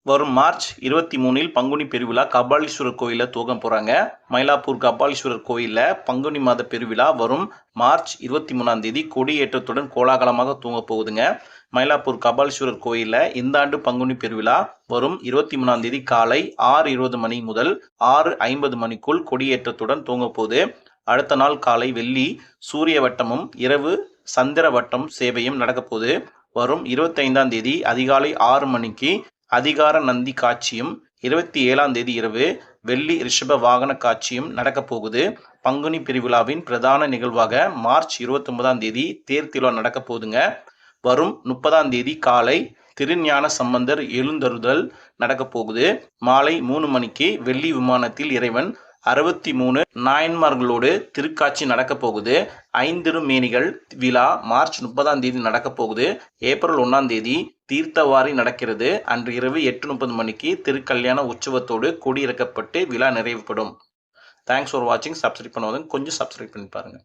வரும் மார்ச் 23 பங்குனி பெருவிழா கபாலீஸ்வரர் கோயிலில் துவங்க போகிறாங்க. மயிலாப்பூர் கபாலீஸ்வரர் கோயிலில் பங்குனி மாத பெருவிழா வரும் மார்ச் 23 கொடியேற்றத்துடன் கோலாகலமாக துவங்க போகுதுங்க. மயிலாப்பூர் கபாலீஸ்வரர் கோயிலில் இந்த ஆண்டு பங்குனி பெருவிழா வரும் 23 காலை 6:20 மணி முதல் 6:50 மணிக்குள் கொடியேற்றத்துடன் துவங்க போகுது. அடுத்த நாள் காலை வெள்ளி சூரிய வட்டமும் இரவு சந்திர வட்டம் சேவையும் நடக்க போகுது. வரும் 25 அதிகாலை 6 மணிக்கு அதிகார நந்தி காட்சியும் 27 இரவு வெள்ளி ரிஷப வாகன காட்சியும் நடக்க போகுது. பங்குனி பெருவிழாவின் பிரதான நிகழ்வாக மார்ச் 29 தேர் திருவிழா நடக்க போகுதுங்க. வரும் 30 காலை திருஞான சம்பந்தர் எழுந்தருதல் நடக்க போகுது. மாலை 3 மணிக்கு வெள்ளி விமானத்தில் இறைவன் 63 நாயன்மார்களோடு திருக்காட்சி நடக்க போகுது. ஐந்திருமேனிகள் விழா மார்ச் 30 நடக்க போகுது. ஏப்ரல் 1 தீர்த்தவாரி நடக்கிறது. அன்று இரவு 8:30 மணிக்கு திருக்கல்யாண உற்சவத்தோடு கொடி இறக்கப்பட்டு விழா நிறைவுபடும். தேங்க்ஸ் ஃபார் வாட்சிங். சப்ஸ்கிரைப் பண்ணுவாங்க, கொஞ்சம் சப்ஸ்கிரைப் பண்ணி பாருங்க.